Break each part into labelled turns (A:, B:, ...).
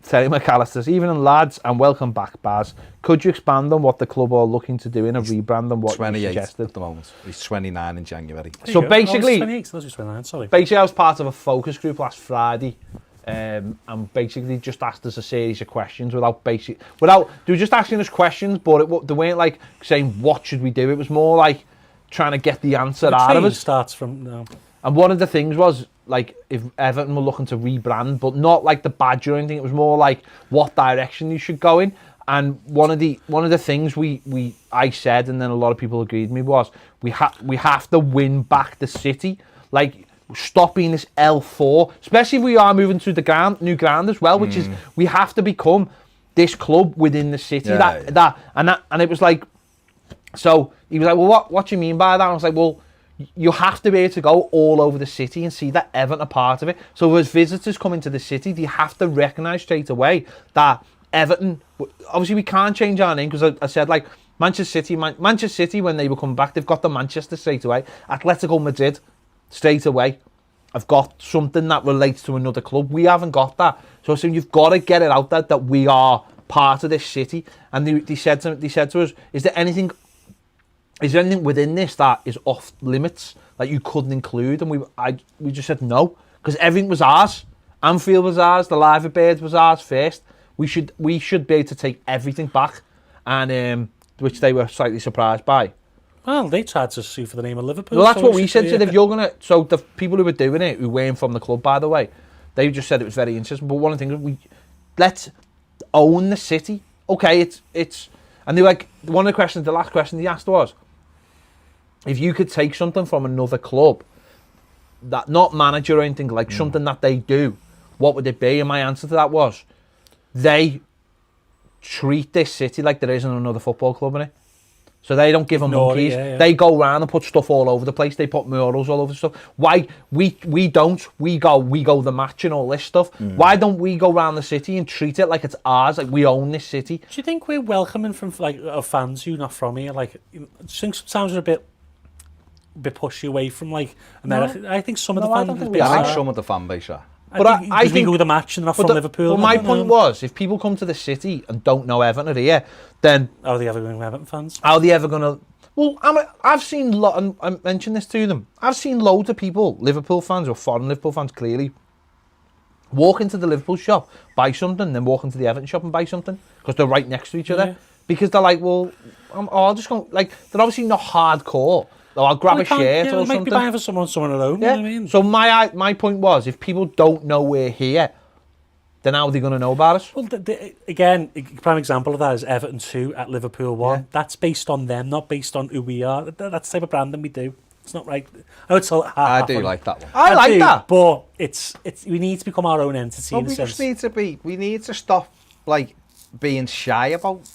A: Terry McAllister's evening, lads, and welcome back, Baz. Could you expand on what the club are looking to do in a rebrand and what you suggested?
B: At the moment. He's 29 in January.
A: So basically,
C: 28, 29, sorry.
A: Basically, I was part of a focus group last Friday, and basically just asked us a series of questions they were just asking us questions, but they weren't like saying what should we do. It was more like trying to get the answer out of us.
C: Starts from now.
A: And one of the things was like if Everton were looking to rebrand, but not like the badge or anything. It was more like what direction you should go in. And one of the things I said, and then a lot of people agreed with me, was we have to win back the city. Like, stop being this L4, especially if we are moving to the new ground as well, which is we have to become this club within the city. And it was like, so he was like, well, what do you mean by that? And I was like, well, you have to be able to go all over the city and see that Everton are part of it. So as visitors come into the city, they have to recognise straight away that Everton, obviously we can't change our name, because I said like Manchester City, when they were coming back, they've got the Manchester straight away. Atletico Madrid straight away have got something that relates to another club. We haven't got that. So you've got to get it out there that we are part of this city. And they said to us, is there anything within this that is off limits that you couldn't include? And we just said no, because everything was ours. Anfield was ours, the Live Birds was ours first. We should be able to take everything back, and which they were slightly surprised by.
C: Well, they tried to sue for the name of Liverpool.
A: Well, that's what we said. If you're gonna, so the people who were doing it, who weren't from the club, by the way, they just said it was very interesting. But one of the things, let's own the city. Okay, it's, and they were like, the last question they asked was, if you could take something from another club, that not manager or anything, like something that they do, what would it be? And my answer to that was, they treat this city like there isn't another football club in it. So they don't give them monkeys. Yeah. They go around and put stuff all over the place. They put murals all over the stuff. Why we don't? We go the match and all this stuff. Why don't we go around the city and treat it like it's ours? Like we own this city.
C: Do you think we're welcoming from like fans who are not from here? Like, I think sometimes we're a bit pushy away from like America. No. I think some of the fans.
B: I think some of the fan base are.
C: But I think we go with the match and they're not from Liverpool.
A: Well, my point was, if people come to the city and don't know Everton are here, then
C: how are they ever going to Everton fans?
A: How are they ever going to? Well, I've seen and I mentioned this to them. I've seen loads of people, Liverpool fans or foreign Liverpool fans, clearly walk into the Liverpool shop, buy something, then walk into the Everton shop and buy something because they're right next to each other. Because they're like, well, I'll just go. Like, they're obviously not hardcore. I'll grab a shirt or something.
C: Might be buying for someone alone. Yeah. You know what I mean?
A: So my point was, if people don't know we're here, then how are they going to know about us?
C: Well, again, a prime example of that is Everton 2 at Liverpool 1. Yeah. That's based on them, not based on who we are. That's the type of branding we do. It's not right. I
B: do like that one.
A: I like that.
C: But it's we need to become our own entity.
B: Well, we need to stop like being shy about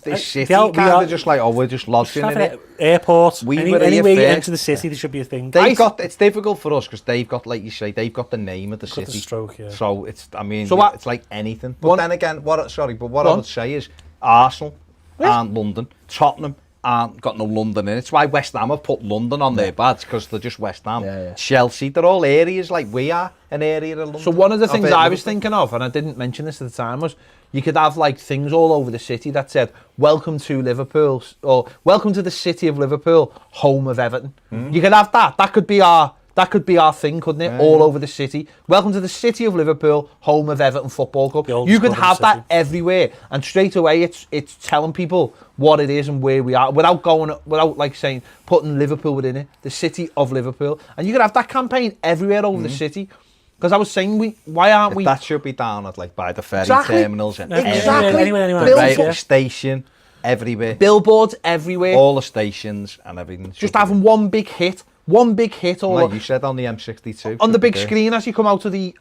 B: this city. Kind of just like, we're just lodging in it.
C: Airport. Anyway, you enter the city, there should be a thing.
B: It's difficult for us because they've got, like you say, they've got the name of the city.
C: The stroke, yeah.
B: So it's, it's like anything. But then again, what I would say is Arsenal and London, Tottenham aren't got no London in it. It's why West Ham have put London on their badge, because they're just West Ham. Yeah. Chelsea, they're all areas like we are, an area of London.
A: So one of the things I was thinking of, and I didn't mention this at the time, was you could have like things all over the city that said, welcome to Liverpool, or welcome to the city of Liverpool, home of Everton. You could have that. That could be our thing, couldn't it? All over the city. Welcome to the city of Liverpool, home of Everton Football Club. You could have that everywhere, and straight away it's telling people what it is and where we are, without like saying, putting Liverpool within it, the city of Liverpool. And you could have that campaign everywhere over the city. Because I was saying, why aren't we?
B: That should be down at like by the ferry terminals and
C: anywhere.
B: Station everywhere,
A: billboards everywhere,
B: all the stations and everything.
A: Just having one big hit.
B: Like you said, on the M62,
A: on the big screen as you come out of the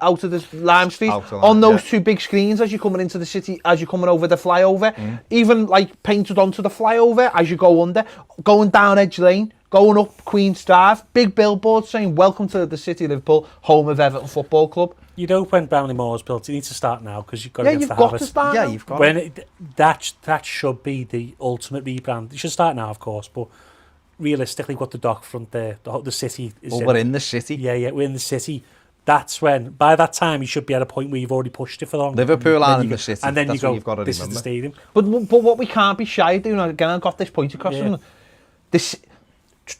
A: Lime Street, on those two big screens as you're coming into the city, as you're coming over the flyover, even like painted onto the flyover as you go under, going down Edge Lane, going up Queen's Drive, big billboards saying welcome to the city of Liverpool, home of Everton Football Club.
C: You'd hope when Brownlee Moore is built, you need to start now, because you've got to get the habit.
A: To start
B: now. You've got
C: that should be the ultimate rebrand. You should start now, of course, but realistically, got the dock front there, the city is.
B: We're in the city.
C: Yeah, we're in the city. That's when, by that time, you should be at a point where you've already pushed it for long.
B: Liverpool are in the city.
C: And then
B: That's
C: you go,
B: what you've got to
C: this
B: remember.
C: is the stadium.
A: But what we can't be shy of doing, again, I've got this point across.
C: Yeah.
A: This,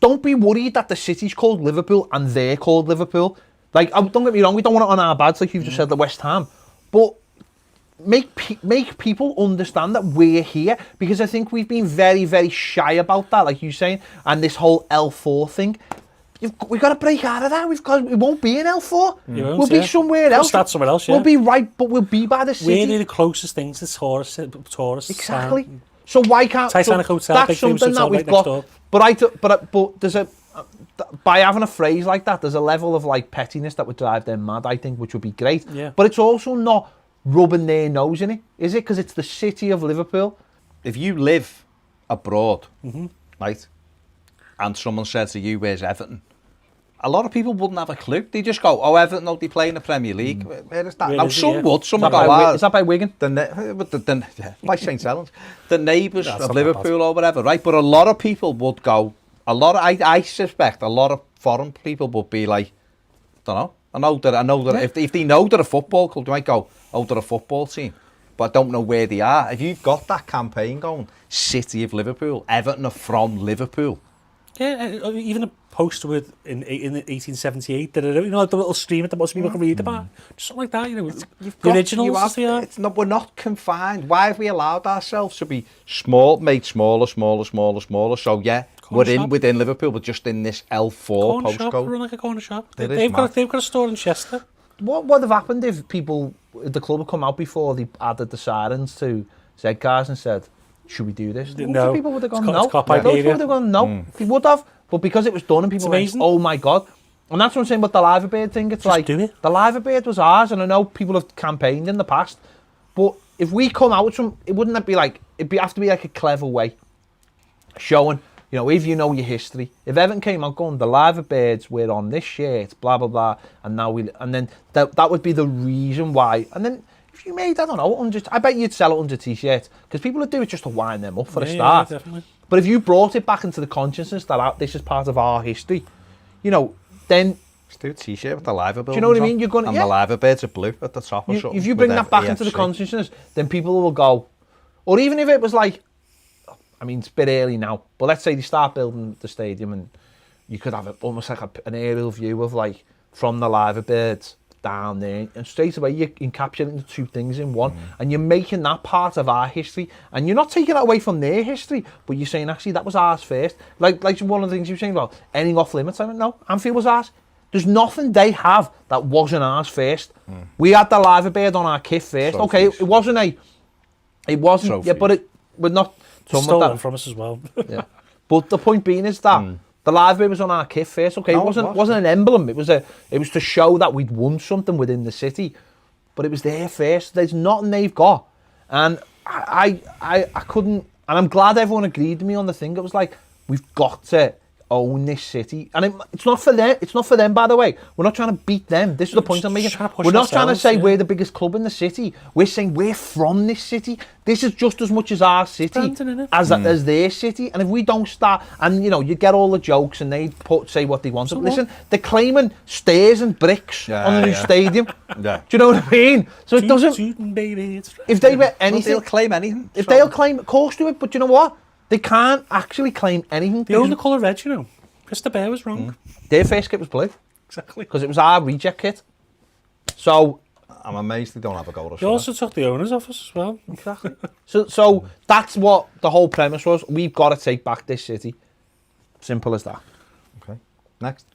A: don't be worried that the city's called Liverpool and they're called Liverpool. Like, don't get me wrong, we don't want it on our bads, like you've just said, the West Ham. But make people understand that we're here, because I think we've been very, very shy about that, like you're saying, and this whole L4 thing. We've got to break out of that. We won't be in L4. We'll be somewhere else.
C: Start somewhere else, yeah.
A: We'll be right, but we'll be by the city.
C: We're the closest things to tourists.
A: Exactly. So why can't...
C: Titanic Hotel,
A: that's
C: big famous
A: something
C: hotel
A: that we've
C: right next door.
A: But there's a... By having a phrase like that, there's a level of like pettiness that would drive them mad, I think, which would be great.
C: Yeah.
A: But it's also not rubbing their nose in it, is it? Because it's the city of Liverpool.
B: If you live abroad, right, and someone said to you, where's Everton? A lot of people wouldn't have a clue. They just go, oh, Everton, no, they play in the Premier League. Where is that?
C: Where
B: Now,
C: is it,
B: some
C: yeah.
B: would. Some
A: Is
B: would
A: that
B: go,
A: by, is that by Wigan?
B: By St. Helens. The neighbours
C: That's
B: of
C: not
B: Liverpool or whatever, right? But a lot of people would go, I suspect a lot of foreign people would be like, don't know. I know that if they know they're a football club, they might go, oh, they're a football team. But I don't know where they are. If you've got that campaign going, City of Liverpool, Everton are from Liverpool.
C: Yeah, even a poster with in 1878, the little streamer that most people can read about, just something like that. The originals.
B: We're not confined. Why have we allowed ourselves to be small, made smaller? So yeah, within Liverpool, but just in this L4 postcode.
C: Run like a corner shop.
B: It is
C: They've
B: mad.
C: got a store in Chester.
A: What would have happened if the club had come out before they added the sirens to Z cars and said, should we do this?
C: No.
A: Most people would have gone,
C: It's
A: no.
C: cop
A: Most people
C: idea.
A: would have gone, no. They would have. But because it was done and people went,
C: amazing.
A: oh my God. And that's what I'm saying about the Liver Bird thing. It's
C: Just
A: like,
C: do it.
A: the Liver Bird was ours, and I know people have campaigned in the past. But if we come out with some, it wouldn't be like, have to be like a clever way. Showing, if you know your history. If Everton came out going, the Liver Birds were on this shirt, blah, blah, blah, and then that would be the reason why. And then if you made, I don't know, I bet you'd sell it under t-shirts, because people would do it just to wind them up for a start.
C: Yeah, definitely.
A: But if you brought it back into the consciousness that this is part of our history, then...
B: Let's do a t-shirt with the Liver Birds.
A: Do you know what I mean? You're gonna,
B: and the Liver Birds are blue at the top or something.
A: If you bring that back into the consciousness, then people will go... Or even if it was like... I mean, it's a bit early now, but let's say they start building the stadium and you could have almost like an aerial view of like from the Liver Birds down there, and straight away you're encapsulating the two things in one, and you're making that part of our history, and you're not taking it away from their history, but you're saying actually that was ours first. Like one of the things you were saying about anything off limits. I went, no, Anfield was ours. There's nothing they have that wasn't ours first. We had the Liver Bird on our kit first.
B: Trophies.
A: Okay, it wasn't.
B: Trophies.
A: Yeah, but we're not.
C: Stolen from us as well.
A: Yeah. But the point being is that the Live Bird was on our kit first. Okay,
B: No,
A: it wasn't an emblem. It was to show that we'd won something within the city, but it was there first. There's nothing they've got, and I couldn't. And I'm glad everyone agreed with me on the thing. It was like, we've got to own this city, and it's not for them. It's not for them, by the way. We're not trying to beat them. This is the point I'm making. We're not trying to say we're the biggest club in the city. We're saying we're from this city. This is just as much as our city as their city. And if we don't start, and you get all the jokes, and they say what they want. But listen, they're claiming stairs and bricks on the new stadium.
B: Yeah.
A: Do you know what I mean? So it doesn't. If they were anything,
B: they'll claim anything.
A: If they'll claim, of course do it. But you know what? They can't actually claim anything.
C: They own the colour red, Mr. Bear was wrong.
A: Their first kit was blue.
C: Exactly.
A: Because it was our reject kit. So...
B: I'm amazed they don't have a goal.
C: They also took the owner's office as well.
A: Exactly. So that's what the whole premise was. We've got to take back this city. Simple as that.
B: Okay. Next.